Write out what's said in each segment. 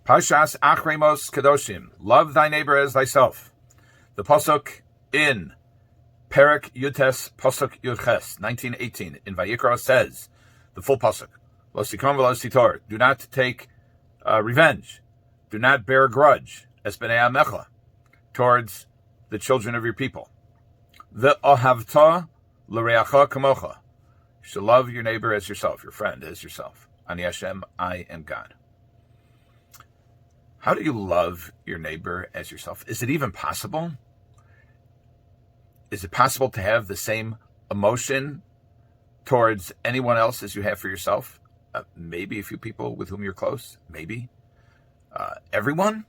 Parshas Acharei Mos-Kedoshim. Love thy neighbor as thyself. The pasuk in Perek Yutes pasuk Yurches 1918 in Vayikra says, the full pasuk, Lo sikom v'lo sitor. Do not take revenge. Do not bear a grudge, es b'nei amecha, towards the children of your people. V'ohavta l'reacha kamocha. You should love your neighbor as yourself, your friend as yourself. Ani Hashem, I am God. How do you love your neighbor as yourself? Is it even possible? Is it possible to have the same emotion towards anyone else as you have for yourself? Maybe a few people with whom you're close. Maybe. Everyone?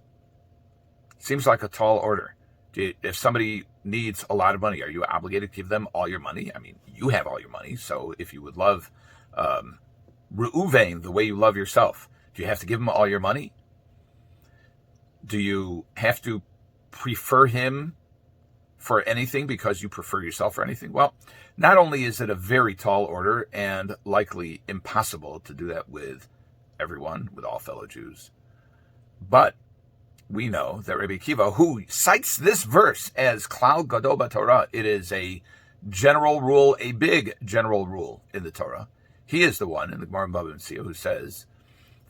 Seems like a tall order. If somebody needs a lot of money, are you obligated to give them all your money? I mean, you have all your money, so if you would love Reuven the way you love yourself, do you have to give him all your money? Do you have to prefer him for anything because you prefer yourself for anything? Well, not only is it a very tall order and likely impossible to do that with everyone, with all fellow Jews, but we know that Rabbi Akiva, who cites this verse as Klal Gadol b'Torah, it is a general rule, a big general rule in the Torah. He is the one in the Gemara and Bava who says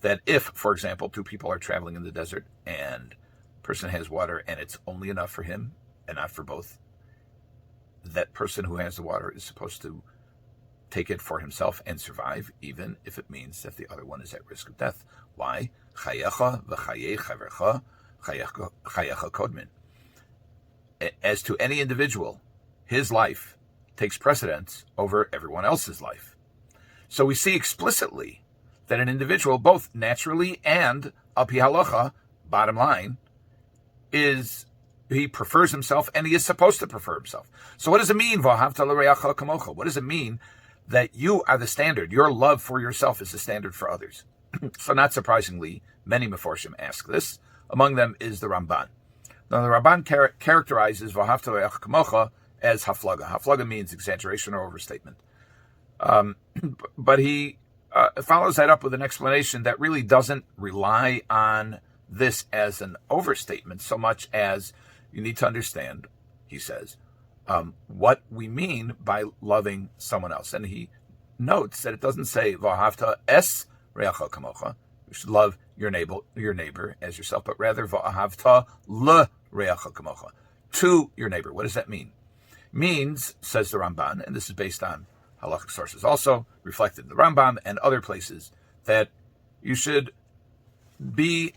that if, for example, two people are traveling in the desert and a person has water and it's only enough for him and not for both, that person who has the water is supposed to take it for himself and survive, even if it means that the other one is at risk of death. Why? Chayecha v'chayei chavercha chayecha kodmin. As to any individual, his life takes precedence over everyone else's life. So we see explicitly that an individual, both naturally and al pi halacha, bottom line, he prefers himself and he is supposed to prefer himself. So what does it mean, v'ahavta l'reacha kamocha? What does it mean that you are the standard? Your love for yourself is the standard for others. So not surprisingly, many Meforshim ask this. Among them is the Ramban. Now the Ramban characterizes v'ahavta l'reacha kamocha as haflaga. Haflaga means exaggeration or overstatement. But he follows that up with an explanation that really doesn't rely on this as an overstatement so much as you need to understand, he says, what we mean by loving someone else. And he notes that it doesn't say v'ahavta es reacha kamocha. You should love your neighbor as yourself, but rather v'ahavta le reacha kamocha, to your neighbor. What does that mean? Means, says the Ramban, and this is based on halachic sources also, reflected in the Rambam and other places, that you should be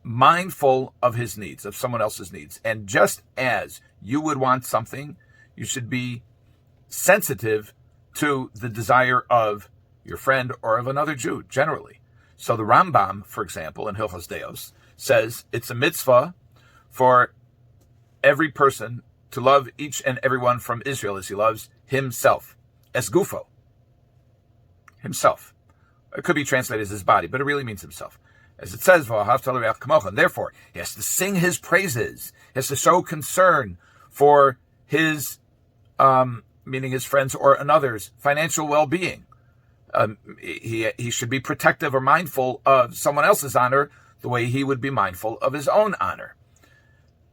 mindful of his needs, of someone else's needs. And just as you would want something, you should be sensitive to the desire of your friend or of another Jew, generally. So the Rambam, for example, in Hilchos Deios, says it's a mitzvah for every person to love each and everyone from Israel as he loves himself. Es gufo, himself. It could be translated as his body, but it really means himself. As it says, and therefore, he has to sing his praises. He has to show concern for his, meaning his friends or another's, financial well-being. He should be protective or mindful of someone else's honor the way he would be mindful of his own honor.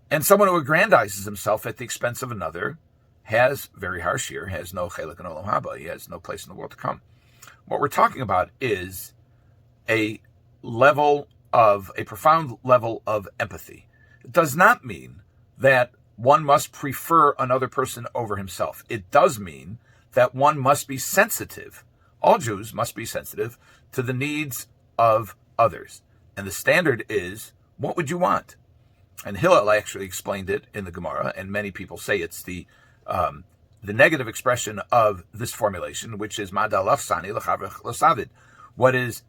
And someone who aggrandizes himself at the expense of another has, very harsh here, has no chelik in olam haba. He has no place in the world to come. What we're talking about is a profound level of empathy. It does not mean that one must prefer another person over himself. It does mean that one must be sensitive. All Jews must be sensitive to the needs of others. And the standard is, what would you want? And Hillel actually explained it in the Gemara, and many people say it's the negative expression of this formulation, which is what is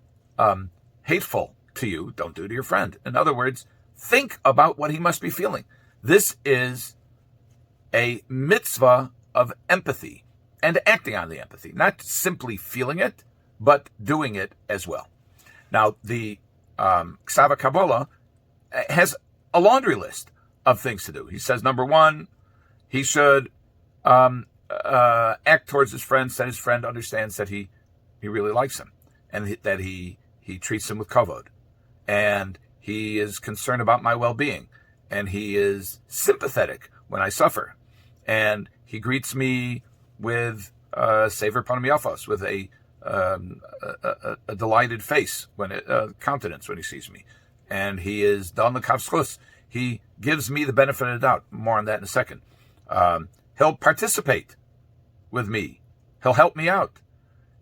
hateful to you, don't do to your friend. In other words, think about what he must be feeling. This is a mitzvah of empathy and acting on the empathy, not simply feeling it, but doing it as well. Now, the Hk'sav V'hakabalah has a laundry list of things to do. He says, number one, he should act towards his friend, so his friend understands that he really likes him and that he treats him with kavod, and he is concerned about my well-being, and he is sympathetic when I suffer, and he greets me with sever panim yafos, with a delighted face, countenance when he sees me, and he is dan l'kavschus. He gives me the benefit of the doubt. More on that in a second. He'll participate with me. He'll help me out.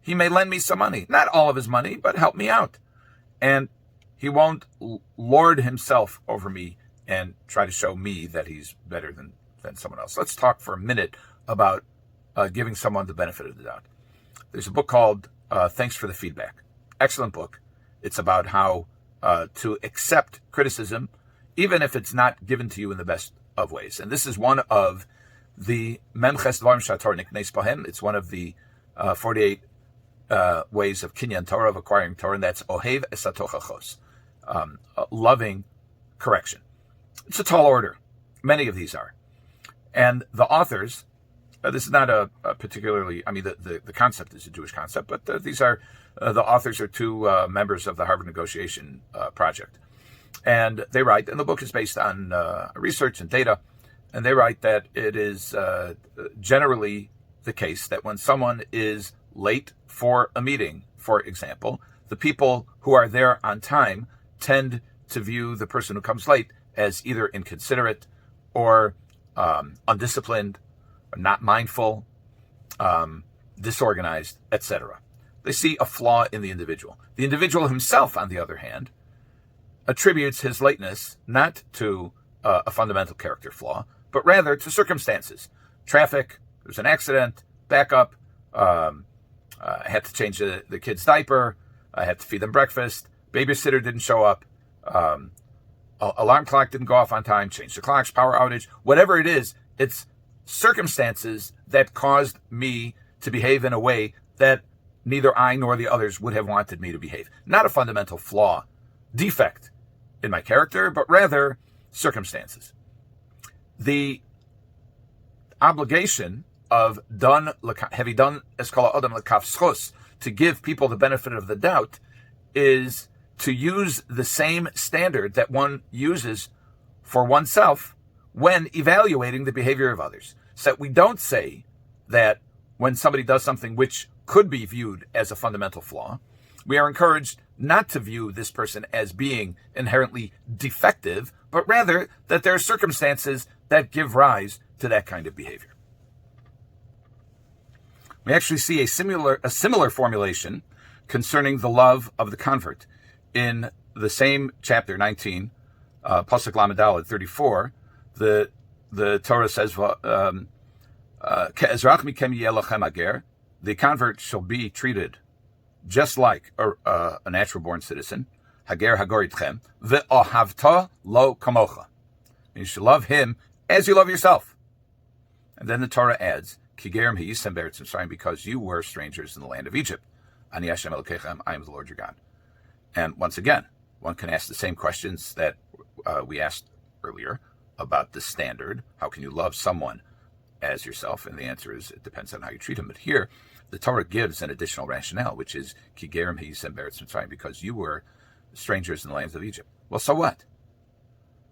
He may lend me some money, not all of his money, but help me out, and he won't lord himself over me and try to show me that he's better than someone else. Let's talk for a minute about giving someone the benefit of the doubt. There's a book called Thanks for the Feedback. Excellent book. It's about how to accept criticism, even if it's not given to you in the best of ways. And this is one of the Memches Dvarim Shator Niknes Bohem. It's one of the 48 ways of Kinyan Torah, of acquiring Torah, and that's Ohev Esatochachos, loving correction. It's a tall order. Many of these are. And the authors, this is not a particularly, the concept is a Jewish concept, but these are, the authors are two members of the Harvard Negotiation Project. And they write, and the book is based on research and data, and they write that it is generally the case that when someone is late for a meeting, for example, the people who are there on time tend to view the person who comes late as either inconsiderate or undisciplined, not mindful, disorganized, etc. They see a flaw in the individual. The individual himself, on the other hand, attributes his lateness not to a fundamental character flaw, but rather to circumstances. Traffic, there's an accident, backup, I had to change the kid's diaper, I had to feed them breakfast, babysitter didn't show up, alarm clock didn't go off on time, change the clocks, power outage, whatever it is, it's circumstances that caused me to behave in a way that neither I nor the others would have wanted me to behave. Not a fundamental flaw, defect in my character, but rather circumstances. The obligation of heavy done eskala adam l'kavschus, to give people the benefit of the doubt, is to use the same standard that one uses for oneself when evaluating the behavior of others. So that we don't say that when somebody does something which could be viewed as a fundamental flaw, we are encouraged not to view this person as being inherently defective, but rather that there are circumstances that give rise to that kind of behavior. We actually see a similar formulation concerning the love of the convert in the same chapter 19, Pasuk Lamed Daled 34. The Torah says, "Ke'ezrach mikem yeh lachem ager." The convert shall be treated just like a natural-born citizen. Hager hagoritchem ve'ohavta lo kamocha. You should love him as you love yourself. And then the Torah adds, Kigerim hiyisem be'eretz Mitzrayim, because you were strangers in the land of Egypt. Ani Hashem Elokechem, I am the Lord your God. And once again, one can ask the same questions that we asked earlier about the standard. How can you love someone as yourself? And the answer is, it depends on how you treat him. But here, the Torah gives an additional rationale, which is Kigerim hiyisem be'eretz Mitzrayim, because you were strangers in the lands of Egypt. Well, so what?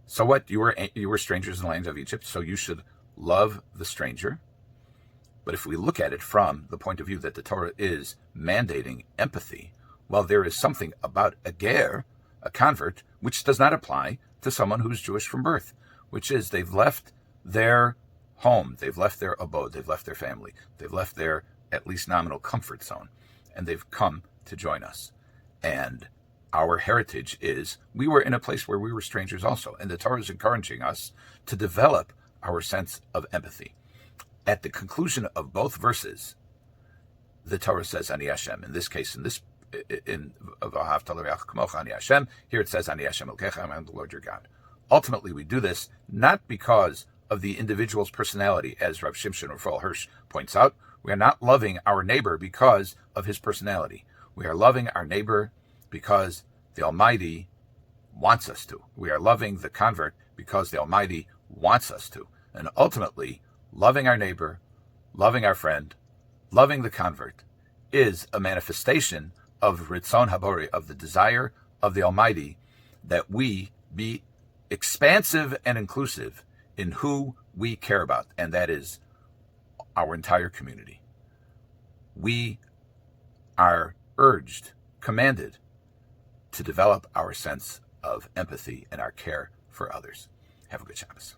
So what? You were strangers in the lands of Egypt, so you should love the stranger. But if we look at it from the point of view that the Torah is mandating empathy, well, there is something about a ger, a convert, which does not apply to someone who's Jewish from birth, which is they've left their home, they've left their abode, they've left their family, they've left their at least nominal comfort zone, and they've come to join us. And our heritage is we were in a place where we were strangers also, and the Torah is encouraging us to develop our sense of empathy. At the conclusion of both verses, the Torah says Ani Hashem. In this case, in V'ahavta l'reacha kamocha Ani Hashem, here it says Ani Hashem Elokechem, I am the Lord your God. Ultimately, we do this not because of the individual's personality, as Rav Shimshon Raphael Hirsch points out. We are not loving our neighbor because of his personality. We are loving our neighbor because the Almighty wants us to. We are loving the convert because the Almighty wants us to. And ultimately, loving our neighbor, loving our friend, loving the convert is a manifestation of Ritzon Habori, of the desire of the Almighty, that we be expansive and inclusive in who we care about, and that is our entire community. We are urged, commanded, to develop our sense of empathy and our care for others. Have a good Shabbos.